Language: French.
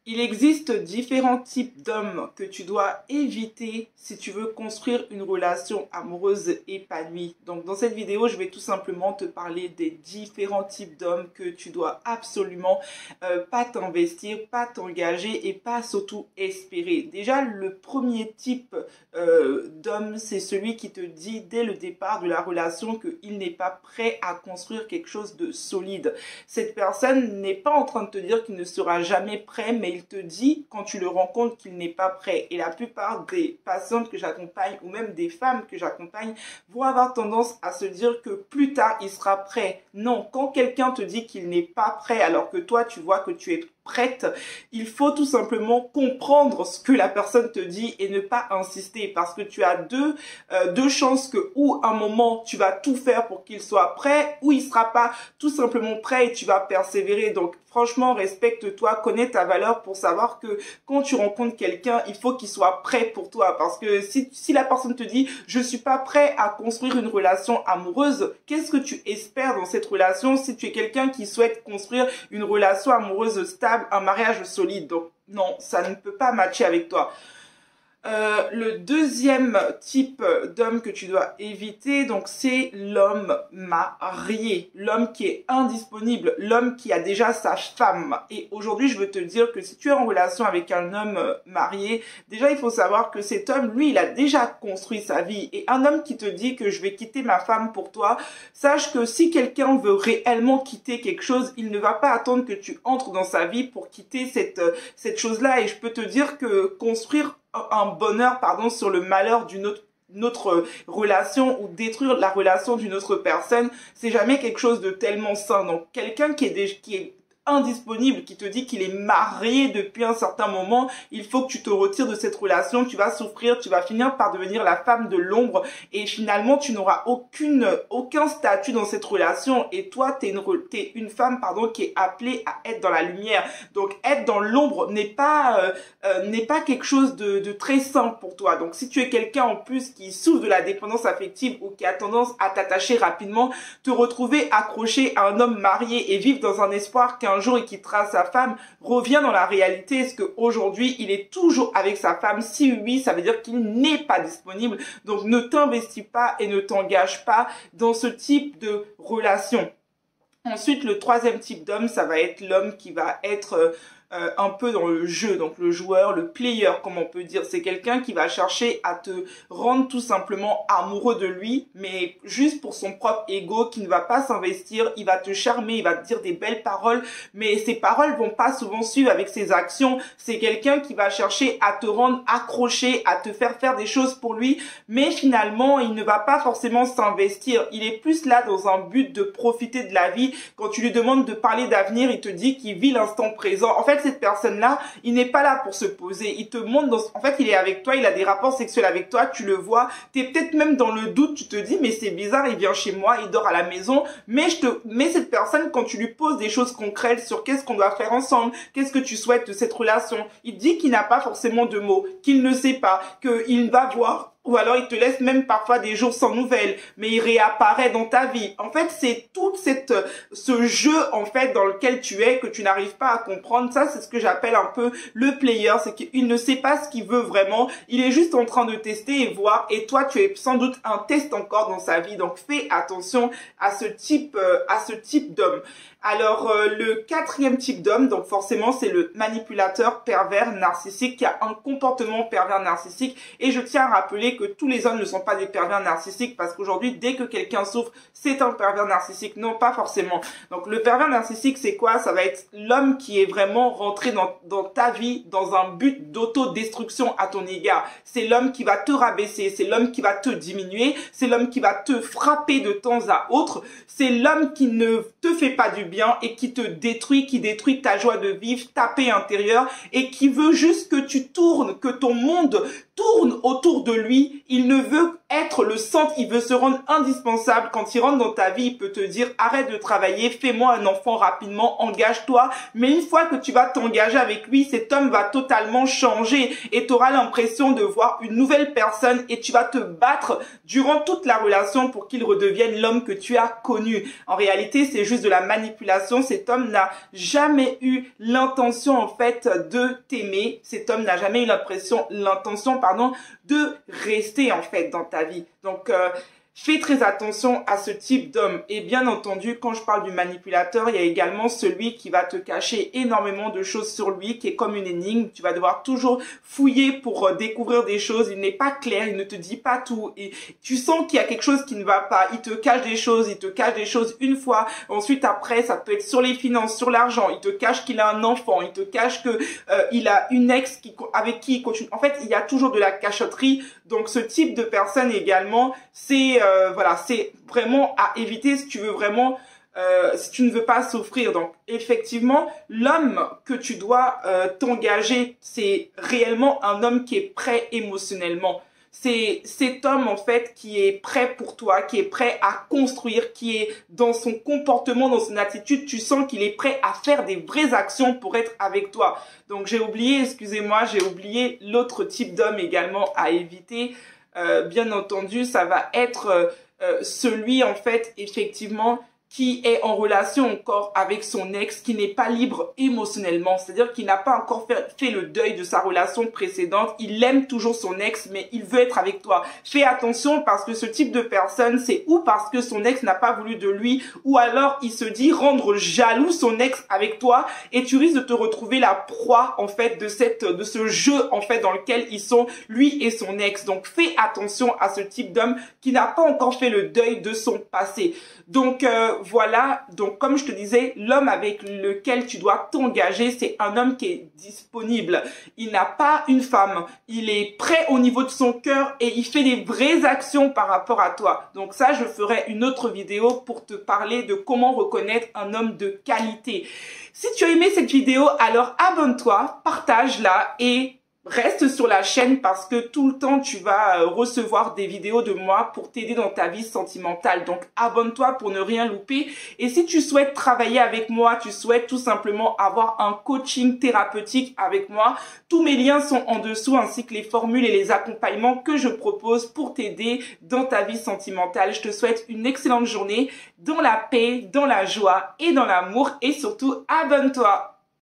Il existe différents types d'hommes que tu dois éviter si tu veux construire une relation amoureuse épanouie. Donc dans cette vidéo, je vais tout simplement te parler des différents types d'hommes que tu dois absolument pas t'investir, pas t'engager et pas surtout espérer. Déjà, le premier type d'homme, c'est celui qui te dit dès le départ de la relation qu'il n'est pas prêt à construire quelque chose de solide. Cette personne n'est pas en train de te dire qu'il ne sera jamais prêt, mais il te dit quand tu le rencontres qu'il n'est pas prêt. Et la plupart des patientes que j'accompagne ou même des femmes que j'accompagne vont avoir tendance à se dire que plus tard il sera prêt. Non, quand quelqu'un te dit qu'il n'est pas prêt alors que toi tu vois que tu es prête, il faut tout simplement comprendre ce que la personne te dit et ne pas insister parce que tu as deux chances que ou un moment tu vas tout faire pour qu'il soit prêt ou il sera pas tout simplement prêt et tu vas persévérer. Donc franchement, respecte-toi, connais ta valeur pour savoir que quand tu rencontres quelqu'un, il faut qu'il soit prêt pour toi parce que si la personne te dit je suis pas prêt à construire une relation amoureuse, qu'est-ce que tu espères dans cette relation si tu es quelqu'un qui souhaite construire une relation amoureuse stable, un mariage solide? Donc non, ça ne peut pas matcher avec toi. Le deuxième type d'homme que tu dois éviter, donc c'est l'homme marié, l'homme qui est indisponible, l'homme qui a déjà sa femme. Et aujourd'hui, je veux te dire que si tu es en relation avec un homme marié, déjà il faut savoir que cet homme, lui, il a déjà construit sa vie. Et un homme qui te dit que je vais quitter ma femme pour toi, sache que si quelqu'un veut réellement quitter quelque chose, il ne va pas attendre que tu entres dans sa vie pour quitter cette chose-là. Et je peux te dire que construire un bonheur, sur le malheur d'une autre relation ou détruire la relation d'une autre personne, c'est jamais quelque chose de tellement sain. Donc quelqu'un qui est indisponible, qui te dit qu'il est marié depuis un certain moment, il faut que tu te retires de cette relation, tu vas souffrir, tu vas finir par devenir la femme de l'ombre et finalement tu n'auras aucun statut dans cette relation et toi t'es une femme qui est appelée à être dans la lumière. Donc être dans l'ombre n'est pas quelque chose de très sain pour toi. Donc si tu es quelqu'un en plus qui souffre de la dépendance affective ou qui a tendance à t'attacher rapidement, te retrouver accroché à un homme marié et vivre dans un espoir qu'un jour il quittera sa femme, revient dans la réalité. Est-ce qu'aujourd'hui il est toujours avec sa femme? Si oui, ça veut dire qu'il n'est pas disponible. Donc ne t'investis pas et ne t'engage pas dans ce type de relation. Ensuite, le troisième type d'homme, ça va être l'homme qui va être un peu dans le jeu, donc le joueur, le player, comme on peut dire. C'est quelqu'un qui va chercher à te rendre tout simplement amoureux de lui, mais juste pour son propre ego, qui ne va pas s'investir. Il va te charmer, il va te dire des belles paroles, mais ces paroles vont pas souvent suivre avec ses actions. C'est quelqu'un qui va chercher à te rendre accroché, à te faire des choses pour lui, mais finalement, il ne va pas forcément s'investir. Il est plus là dans un but de profiter de la vie. Quand tu lui demandes de parler d'avenir, il te dit qu'il vit l'instant présent. En fait, cette personne-là, il n'est pas là pour se poser. Il te montre en fait, il est avec toi, il a des rapports sexuels avec toi, tu le vois, tu es peut-être même dans le doute, tu te dis, mais c'est bizarre, il vient chez moi, il dort à la maison, mais cette personne, quand tu lui poses des choses concrètes sur qu'est-ce qu'on doit faire ensemble, qu'est-ce que tu souhaites de cette relation, il dit qu'il n'a pas forcément de mots, qu'il ne sait pas, qu'il va voir. Ou alors il te laisse même parfois des jours sans nouvelles, mais il réapparaît dans ta vie. En fait, c'est tout ce jeu en fait dans lequel tu es que tu n'arrives pas à comprendre. Ça, c'est ce que j'appelle un peu le player, c'est qu'il ne sait pas ce qu'il veut vraiment. Il est juste en train de tester et voir. Et toi, tu es sans doute un test encore dans sa vie. Donc, fais attention à ce type d'homme. Alors, le quatrième type d'homme, donc forcément, c'est le manipulateur pervers narcissique qui a un comportement pervers narcissique. Et je tiens à rappeler que tous les hommes ne sont pas des pervers narcissiques parce qu'aujourd'hui, dès que quelqu'un souffre, c'est un pervers narcissique. Non, pas forcément. Donc, le pervers narcissique, c'est quoi? Ça va être l'homme qui est vraiment rentré dans ta vie dans un but d'autodestruction à ton égard. C'est l'homme qui va te rabaisser, c'est l'homme qui va te diminuer, c'est l'homme qui va te frapper de temps à autre, c'est l'homme qui ne te fait pas du bien et qui te détruit, qui détruit ta joie de vivre, ta paix intérieure et qui veut juste que tu tournes, que ton monde tourne autour de lui. Il ne veut être le centre, il veut se rendre indispensable. Quand il rentre dans ta vie, il peut te dire arrête de travailler, fais-moi un enfant rapidement, engage-toi. Mais une fois que tu vas t'engager avec lui, cet homme va totalement changer et tu auras l'impression de voir une nouvelle personne et tu vas te battre durant toute la relation pour qu'il redevienne l'homme que tu as connu. En réalité, c'est juste de la manipulation manipulation, cet homme n'a jamais eu l'intention en fait de t'aimer. Cet homme n'a jamais eu l'intention, pardon, de rester en fait dans ta vie. Donc fais très attention à ce type d'homme. Et bien entendu, quand je parle du manipulateur, il y a également celui qui va te cacher énormément de choses sur lui, qui est comme une énigme. Tu vas devoir toujours fouiller pour découvrir des choses. Il n'est pas clair, il ne te dit pas tout. Et tu sens qu'il y a quelque chose qui ne va pas. Il te cache des choses une fois. Ensuite, après, ça peut être sur les finances, sur l'argent. Il te cache qu'il a un enfant. Il te cache que il a une ex avec qui il continue. En fait, il y a toujours de la cachotterie. Donc, ce type de personne également, c'est voilà, c'est vraiment à éviter si tu veux vraiment, si tu ne veux pas souffrir. Donc, effectivement, l'homme que tu dois t'engager, c'est réellement un homme qui est prêt émotionnellement. C'est cet homme, en fait, qui est prêt pour toi, qui est prêt à construire, qui est dans son comportement, dans son attitude, tu sens qu'il est prêt à faire des vraies actions pour être avec toi. Donc, j'ai oublié, excusez-moi, j'ai oublié l'autre type d'homme également à éviter. Bien entendu, ça va être celui, en fait, effectivement, qui est en relation encore avec son ex, qui n'est pas libre émotionnellement, c'est-à-dire qu'il n'a pas encore fait le deuil de sa relation précédente, il aime toujours son ex, mais il veut être avec toi. Fais attention parce que ce type de personne, c'est ou parce que son ex n'a pas voulu de lui, ou alors il se dit rendre jaloux son ex avec toi, et tu risques de te retrouver la proie, en fait, de ce jeu, en fait, dans lequel ils sont, lui et son ex. Donc, fais attention à ce type d'homme qui n'a pas encore fait le deuil de son passé. Donc, voilà, donc comme je te disais, l'homme avec lequel tu dois t'engager, c'est un homme qui est disponible. Il n'a pas une femme, il est prêt au niveau de son cœur et il fait des vraies actions par rapport à toi. Donc ça, je ferai une autre vidéo pour te parler de comment reconnaître un homme de qualité. Si tu as aimé cette vidéo, alors abonne-toi, partage-la et reste sur la chaîne parce que tout le temps, tu vas recevoir des vidéos de moi pour t'aider dans ta vie sentimentale. Donc, abonne-toi pour ne rien louper. Et si tu souhaites travailler avec moi, tu souhaites tout simplement avoir un coaching thérapeutique avec moi, tous mes liens sont en dessous ainsi que les formules et les accompagnements que je propose pour t'aider dans ta vie sentimentale. Je te souhaite une excellente journée dans la paix, dans la joie et dans l'amour. Et surtout, abonne-toi.